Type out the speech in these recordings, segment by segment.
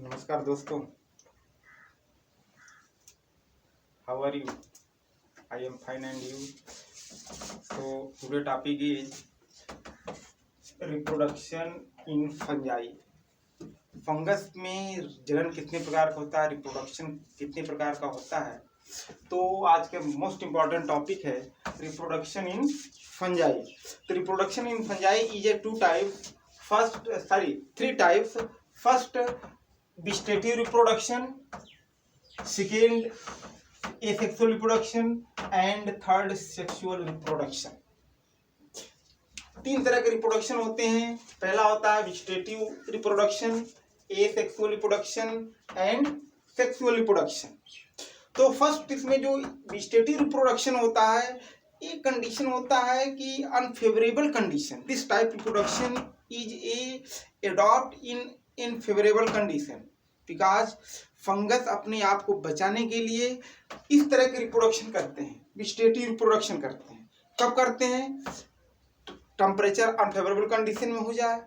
नमस्कार दोस्तों, how are you? I am fine and you? So today topic is reproduction in fungi. Fungus में जनन कितने प्रकार का होता है, रिप्रोडक्शन कितने प्रकार का होता है। तो आज के मोस्ट इम्पॉर्टेंट टॉपिक है रिप्रोडक्शन इन फंजाई। तो reproduction in fungi is a three types. First vegetative reproduction, second asexual reproduction and third sexual reproduction। तीन तरह के रिप्रोडक्शन होते हैं। पहला होता है vegetative reproduction, asexual reproduction and sexual reproduction. तो फर्स्ट इसमें जो वेजिटेटिव रिप्रोडक्शन होता है, एक कंडीशन होता है कि unfavourable condition. This type reproduction is a adopt in unfavourable condition because fungus अपने आप को बचाने के लिए इस तरह के रिप्रोडक्शन करते हैं, वेजिटेटिव रिप्रोडक्शन करते हैं। कब करते हैं? टेम्परेचर अनफेवरेबल कंडीशन में हो जाए,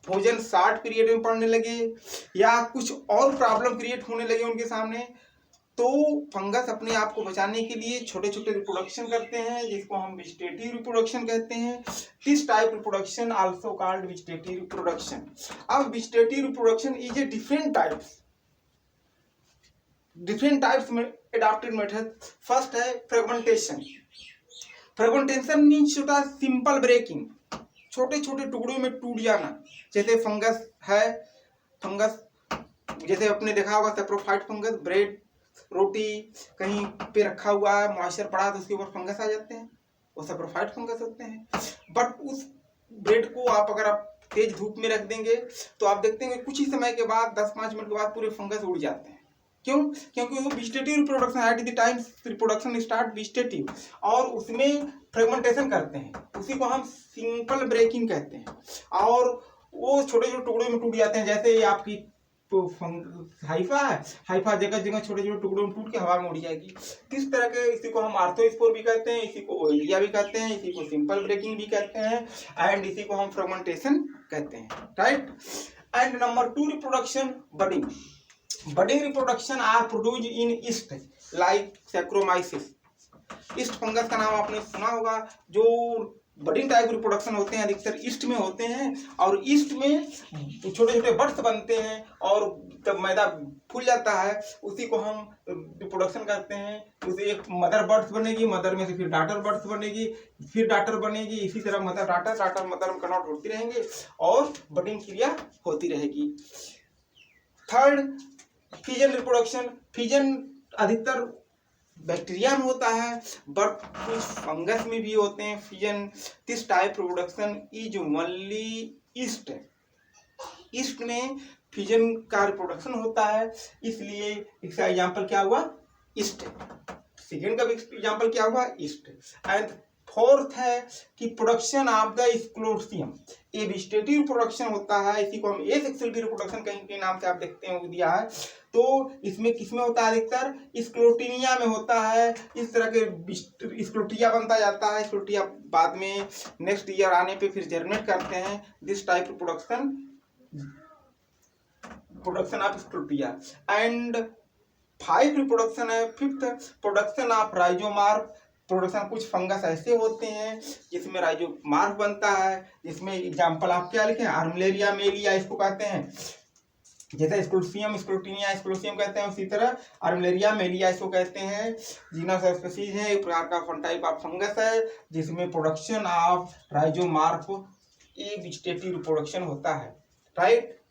भोजन शॉर्ट पीरियड में पड़ने लगे या कुछ और प्रॉब्लम क्रिएट होने लगे उनके सामने, तो फंगस अपने आप को बचाने के लिए छोटे छोटे रिप्रोडक्शन करते हैं, जिसको हम वेजिटेटिव रिप्रोडक्शन कहते हैं। This type reproduction also called vegetative reproduction. अब vegetative reproduction is a different types में एडाप्टेड मेथड। फर्स्ट है फ्रेगमेंटेशन। फ्रेगमेंटेशन मीन्स होता है सिंपल ब्रेकिंग, छोटे छोटे टुकड़ों में टूट जाना। जैसे फंगस है, फंगस जैसे आपने देखा होगा सैप्रोफाइट फंगस, ब्रेड रोटी कहीं पे रखा हुआ है, मॉइस्चर पड़ा तो उसके ऊपर फंगस आ जाते हैं, वो सैप्रोफाइट फंगस होते हैं। बट उस ब्रेड को अगर आप तेज धूप में रख देंगे तो आप देखते हैं कुछ ही समय के बाद 10-5 मिनट के बाद पूरे फंगस उड़ जाते हैं। क्यों? क्योंकि वो vegetative reproduction at the time reproduction start vegetative, और उसमें फ्रेगमेंटेशन करते हैं, उसी को हम सिंपल ब्रेकिंग कहते हैं, और वो छोटे छोटे टुकड़ों में टूट जाते हैं। जैसे आपकी हाइफा है, हाइफा जगह जगह छोटे छोटे टुकड़ों में टूट के हवा में उड़ जाएगी। किस तरह के, इसी को हम आर्थोस्पोर भी कहते हैं, इसी को ओइलिया भी कहते हैं, इसी को सिंपल ब्रेकिंग भी कहते हैं, एंड इसी को हम फ्रेगमेंटेशन कहते हैं, right. And number 2 reproduction, budding. Budding reproduction are produced in yeast like saccharomyces. Yeast fungus का नाम आपने सुना होगा। जो बडिंग टाइप रिप्रोडक्शन होते हैं अधिकतर ईस्ट में होते हैं, और ईस्ट में छोटे छोटे बड्स बनते हैं, और जब मैदा फूल जाता है उसी को हम रिप्रोडक्शन करते हैं। उसे एक मदर बर्ड्स बनेगी, मदर में से फिर डॉटर बर्ड्स बनेगी, फिर डॉटर बनेगी, इसी तरह मदर डॉटर, डॉटर मदर में कन्वर्ट होती रहेंगे और बडिंग क्रिया होती रहेगी। Third fission reproduction. फिजन अधिकतर बैक्टीरिया में होता है, बट कुछ फंगस में भी होते हैं fission. This type reproduction is only east. East में फिजन का रिप्रोडक्शन होता है, इसलिए इसका एग्जाम्पल क्या हुआ? ईस्ट। सेकेंड का एग्जाम्पल क्या हुआ? ईस्ट। एंड फोर्थ है कि प्रोडक्शन ऑफ द स्क्लोसियम। ये वेजिटेटिव प्रोडक्शन होता है, इसी को हम एसेक्सुअल रिप्रोडक्शन कहीं के नाम से आप देखते हैं दिया है। तो इसमें किसमें होता है? अधिकतर स्क्लोटिनिया में होता है। इस तरह के स्क्लोटिया बनता जाता है, स्क्लोटिया बाद में नेक्स्ट ईयर आने पे फिर जर्मिनेट करते हैं। This type production of sclerotia. And 5 reproduction है। Fifth production of rhizomorph. Production कुछ फंगस ऐसे होते हैं जिसमें राइजोमार्फ बनता है, जिसमें एग्जाम्पल आप क्या लिखें? आर्मिलेरिया मेलिया इसको कहते हैं। जैसे स्क्लोसियम स्क्लोटिनिया स्क्लोसियम कहते हैं, उसी तरह आर्मिलेरिया मेलिया इसको कहते हैं। जीनस स्पीशीज है, एक प्रकार का फन टाइप ऑफ फंगस है जिसमें production of rhizomorph a vegetative reproduction होता है, राइट।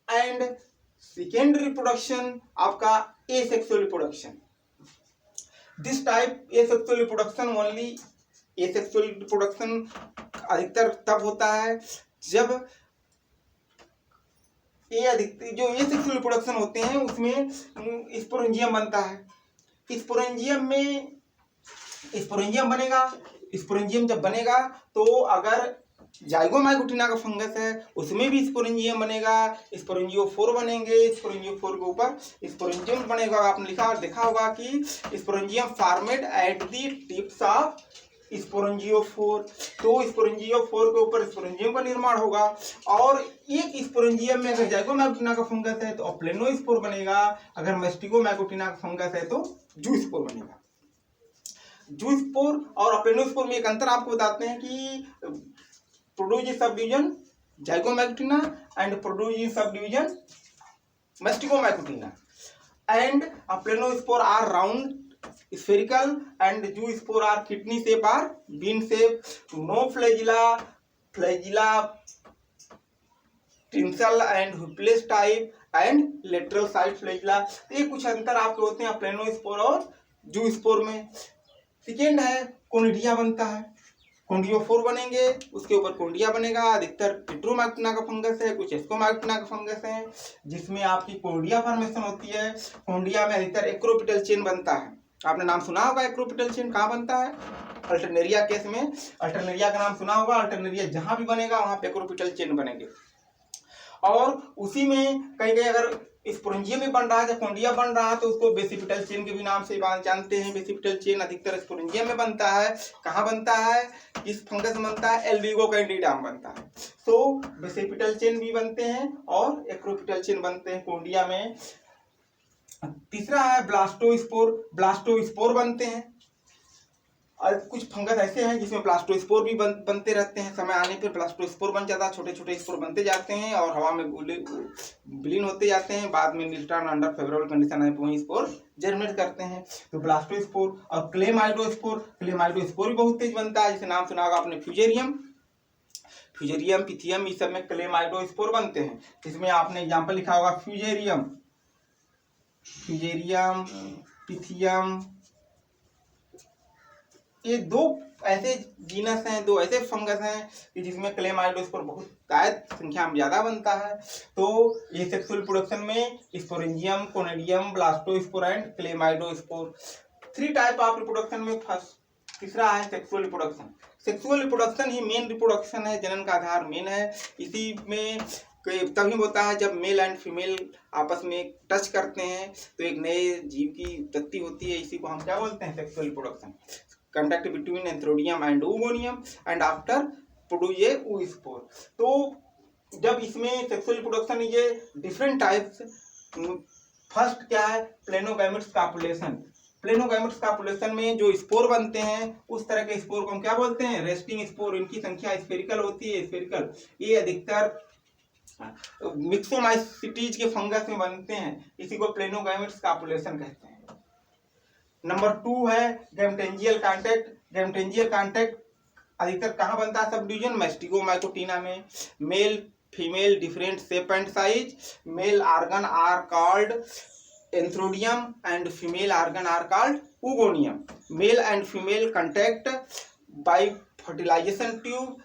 एंड सेकेंड रिप्रोडक्शन आपका asexual reproduction. This type asexual reproduction only asexual reproduction अधिकतर तब होता है जब जो एसेक्सुअल रिप्रोडक्शन होते हैं उसमें स्पोरेंजियम बनता है। स्पोरेंजियम बनेगा। स्पोरेंजियम जब बनेगा तो अगर जाइगोमाइकोटिना का फंगस है उसमें भी स्पोरेंजियम बनेगा, स्पोरेंजियोफोर बनेंगे, स्पोरेंजियोफोर के ऊपर स्पोरेंजियम बनेगा। आपने लिखा और देखा होगा कि sporangium formed at the tips of sporangiophore. तो स्पोरेंजियोफोर के ऊपर स्पोरेंजियम का निर्माण होगा, और एक स्पोरेंजियम में अगर जाइगोमैक्टिना का फंगस है तो अप्लेनोस्पोर बनेगा, अगर मैस्टिगोमैक्टिना का फंगस है तो जूस्पोर बनेगा। जूस्पोर और अप्लेनोस्पोर में एक अंतर आपको बताते हैं कि produce subdivision Zygomycotina and produce subdivision Mastigomycotina, and aplanospore are round spherical and zoospore are kidney shape or bean shape, no flagella tinsel and hupulus type and lateral side flagella। ये कुछ अंतर आपके होते हैं अप्लेनोस्पोर और zoospore में। Second है conidia बनता है, कोंडियोफोर बनेंगे, उसके ऊपर कोंडिया बनेगा। अधिकतर टेट्रोमैक्टिना का फंगस है, कुछ एस्कोमैक्टिना का फंगस है, जिसमें आपकी कोंडिया फॉर्मेशन होती है। कोंडिया में अधिकतर एक्रोपिटल चेन बनता है। आपने नाम सुना होगा एक्रोपिटल चेन कहाँ बनता है? अल्टरनेरिया केस में अल्टरनेरिया का नाम सुना होगा। अल्टरनेरिया जहां भी बनेगा वहां पे एक्रोपिटल चेन बनेंगे, और उसी में कहीं कहीं अगर स्पोरेंजियम में बन रहा है या कोंडिया बन रहा है तो उसको बेसिपिटल चेन के भी नाम से जानते हैं। बेसिपिटल चेन अधिकतर स्पोरेंजियम में बनता है। कहाँ बनता है? इस फंगस में बनता है, एल्बिगो कैंडिडा में बनता है। सो बेसिपिटल चेन भी बनते हैं और एक्रोपिटल चेन बनते हैं कोंडिया में। तीसरा है ब्लास्टोस्पोर, ब्लास्टोस्पोर बनते हैं। और कुछ फंगस ऐसे हैं जिसमें ब्लास्टोस्पोर भी बनते रहते हैं, समय आने पर ब्लास्टोस्पोर बन जाता है, छोटे छोटे स्पोर बनते जाते हैं और हवा में विलीन होते जाते हैं। बाद में रिटर्न अंडर फेवरेबल कंडीशन है वही स्पोर जर्मिनेट करते हैं। तो ब्लास्टोस्पोर और क्लेमाइडोस्पोर, क्लेमाइडोस्पोर भी बहुत तेज बनता है, जिसे नाम सुना होगा आपने फ्यूजेरियम, फ्यूजेरियम, पिथियम, इस सब में क्लेमाइडोस्पोर बनते हैं। इसमें आपने एग्जाम्पल लिखा होगा फ्यूजेरियम, फ्यूजेरियम, पिथियम। ये दो ऐसे जीनस हैं, दो ऐसे फंगस हैं कि जिसमें क्लेमाइडोस्पोर बहुत शायद संख्या में ज्यादा बनता है। तो ये सेक्सुअल रिप्रोडक्शन में sporangium, conidium, blastospore and chlamydospore. 3 type of reproduction में फर्स्ट तीसरा है सेक्सुअल रिप्रोडक्शन। सेक्सुअल रिप्रोडक्शन ही मेन रिप्रोडक्शन है, जनन का आधार मेन है। इसी में तभी होता है जब मेल एंड फीमेल आपस में टच करते हैं तो एक नए जीव की उत्पत्ति होती है। इसी को हम क्या बोलते हैं? Sexual reproduction. Contact between antheridium and oogonium and after produce a oospore। तो जब इसमें सेक्सुअल रिप्रोडक्शन ये डिफरेंट टाइप्स, फर्स्ट क्या है? प्लेनोगैमेट्स कॉपुलेशन। प्लेनोगैमेट्स कॉपुलेशन में जो स्पोर बनते हैं उस तरह के स्पोर को हम क्या बोलते हैं? Resting spore. इनकी संख्या स्फेरिकल होती है, स्फेरिकल। ये अधिकतर मिक्सोमाइसिटीज के फंगस में बनते हैं, इसी को प्लेनोगैमेट्स कॉपुलेशन कहते हैं। नंबर 2 है गैमटेंजियल कांटेक्ट। गैमटेंजियल कांटेक्ट अधिकतर कहाँ बनता है? सब डिवीजन मैस्टिगोमाइकोटिना में। Male female different shape and size, male organ are called antheridium and female organ are called oogonium. Male and female contact by fertilization tube,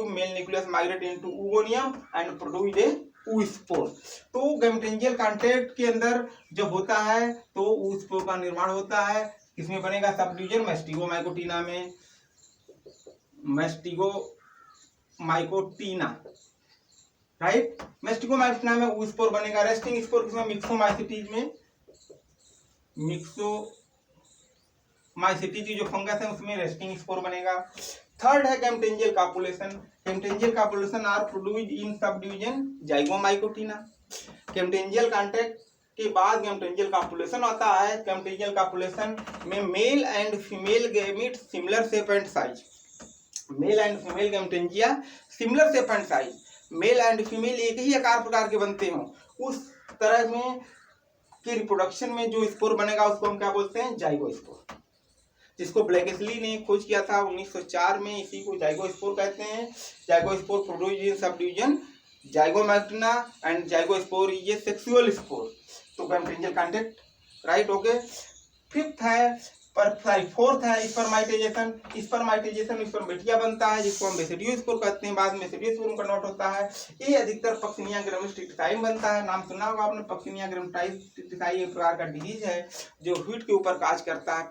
male nucleus migrate into oogonia and produce a oospore। तो gametangial contact के अंदर जब होता है तो oospore का निर्माण होता है। किसमें बनेगा? सब डिवीजन मैस्टिगोमाइकोटिना में, मैस्टिगोमाइकोटिना, राइट। मैस्टिगोमाइकोटिना में oospore बनेगा। रेस्टिंग स्पोर किसमें? मिक्सोमाइसिटीज में, मिक्सोमाइसिटीज जो फंगस है उसमें रेस्टिंग स्पोर बनेगा। थर्ड है gametangial copulation. Gametangial copulation are produced in subdivision जाइगोमाइकोटिना। गैमटेंजियल contact के बाद गैमटेंजियल कॉपुलेशन आता है। गैमटेंजियल कॉपुलेशन में male and female gamete similar shape and size, male and female gametangia similar shape and size, male and female एक ही आकार प्रकार के बनते हों, उस तरह में कि रिप्रोडक्शन में जो स्पोर बनेगा उसको हम क्या बोलते हैं? जाइगोस्पोर। जिसको ब्लैकेस्ली ने खोज किया था 1904 में, इसी को जाइगोस्पोर कहते हैं। Zygospore produce in subdivision Zygomycotina and zygospore ये सेक्सुअल स्पोर। तो gametangial contact, right, okay. Fifth है फोर्थ है स्पर्माइटाइजेशन। स्पर्माइटाइजेशन स्पर्मेटिया बनता है जिसको हम बेसिडियोस्पोर कहते हैं, बाद में बेसिडियोस्पोर में कन्वर्ट होता है। ये अधिकतर पक्सिनिया ग्रामिस्टिकाई में बनता है। नाम सुना होगा आपने पक्सिनिया ग्रामिस्टिकाई, एक प्रकार का डिजीज है जो हीट के ऊपर काज करता है।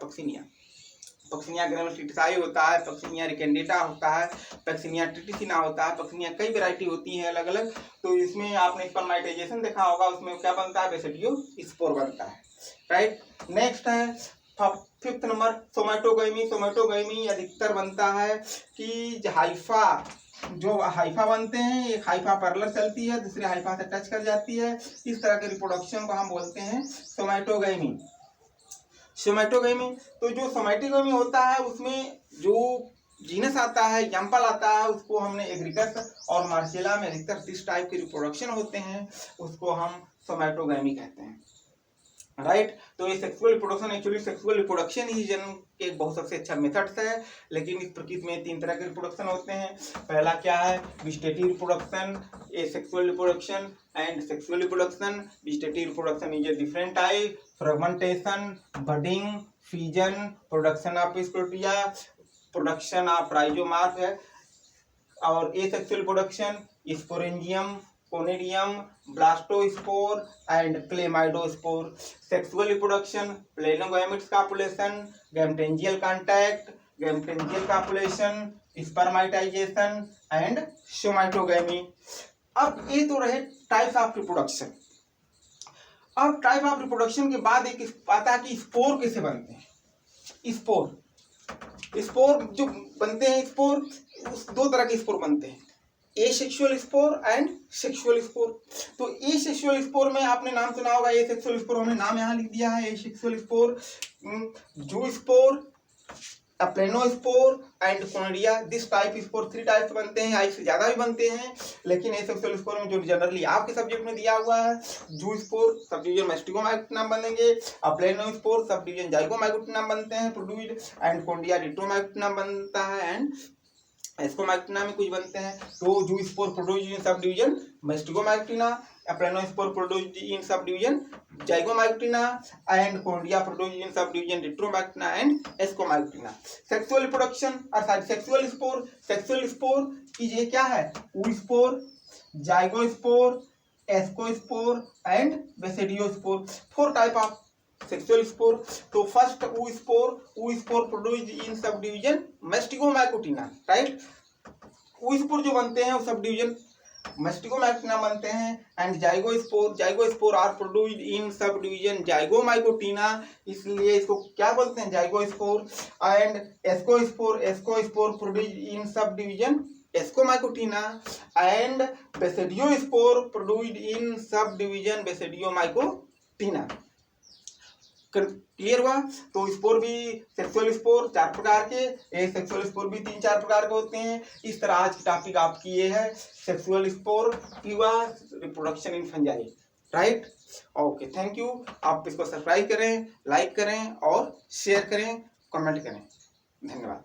पक्सिनिया ग्रामिस्टिकाई होता है, पक्सिनिया रिकेंडेटा होता है, पक्सिनिया ट्रिटिसिना होता है, पक्सिनिया कई वैरायटी होती है अलग अलग। तो इसमें आपने स्पर्माइटाइजेशन देखा होगा, उसमें क्या बनता है? बेसिडियोस्पोर बनता है, राइट। नेक्स्ट है फिफ्थ नंबर सोमैटोगैमी। सोमैटोगैमी अधिकतर बनता है कि हाइफा, जो हाइफा बनते हैं, एक हाइफा पैरेलल चलती है, दूसरे हाइफा से टच कर जाती है, इस तरह के रिप्रोडक्शन को हम बोलते हैं सोमैटोगैमी। सोमैटोगैमी, तो जो सोमैटोगैमी होता है उसमें जो जीनस आता है, एग्जाम्पल आता है, उसको हमने एग्रीकस और मार्सेला में अधिकतर जिस टाइप के रिप्रोडक्शन होते हैं उसको हम सोमैटोगैमी कहते हैं, राइट। तो ये sexual reproduction, actually sexual reproduction ही जन्म के एक बहुत सबसे अच्छा मेथड्स है, लेकिन इस प्रकृति में 3 तरह के रिप्रोडक्शन होते हैं। पहला क्या है, vegetative reproduction, asexual reproduction and sexual reproduction. Vegetative reproduction is a different type, fragmentation, budding, fusion, production of स्पोरिया, प्रोडक्शन ऑफ राइजोमार्फ है। और asexual reproduction sporangium, conidium, blastospore and chlamydospore. Sexual reproduction planogametes copulation, gametangial contact, gametangial copulation, spermatization and somatogamy. अब ये तो रहे types of reproduction. अब type of reproduction के बाद एक आता है कि स्पोर कैसे बनते हैं। स्पोर जो बनते हैं, स्पोर 2 तरह के स्पोर बनते हैं, asexual spore and sexual spore. तो एसेक्सुअल स्पोर में आपने नाम सुना होगा, एसेक्सुअल स्पोर हमने नाम यहाँ लिख दिया है, asexual spore, zoospore, planospore and conidia. This type spore 3 types बनते हैं, इससे ज्यादा भी बनते हैं, लेकिन एसेक्सुअल स्पोर में जो जनरली आपके सब्जेक्ट में दिया हुआ है, जूस्पोर सब डिवीजन मैस्टिगोमाइकोटिनम बनेंगे, प्लेनोस्पोर सब डिवीजन जाइगोमाइकोटिनम बनते हैं प्रोड्यूस्ड, एंड कोनेडिया डिट्रोमाइकोटिनम बनता है, एंड एस्कोमाइकोटिना में कुछ बनते हैं। तो zoospore produced in subdivision मैस्टिगोमाइकोटिना, प्लेनोस्पोर produced in subdivision Zygomycotina and conidia produced in subdivision Deuteromycotina and Ascomycotina. Sexual reproduction और सेक्सुअल स्पोर की ये क्या है, oospore, zygospore, ascospore and basidiospore. 4 type of sexual spore. तो first oospore produced in subdivision मैस्टिगोमाइकोटिना, right. oospore जो बनते हैं वो सब डिवीजन मैस्टिगोमाइकोटिना बनते हैं, and zygospore are produced in subdivision Zygomycotina, इसलिए इसको क्या बोलते हैं, zygospore. And ascospore produced in subdivision Ascomycotina, and basidiospore produced in subdivision बेसिडियोमाइकोटिना। Clear हुआ। तो स्पोर भी, सेक्सुअल स्पोर 4 प्रकार के, सेक्सुअल स्पोर भी 3-4 प्रकार के होते हैं। इस तरह आज की टॉपिक आपकी ये है, सेक्सुअल स्पोर हुआ, reproduction in fungi, right. Okay, thank you. आप इसको सब्सक्राइब करें, लाइक करें और शेयर करें, कमेंट करें। धन्यवाद।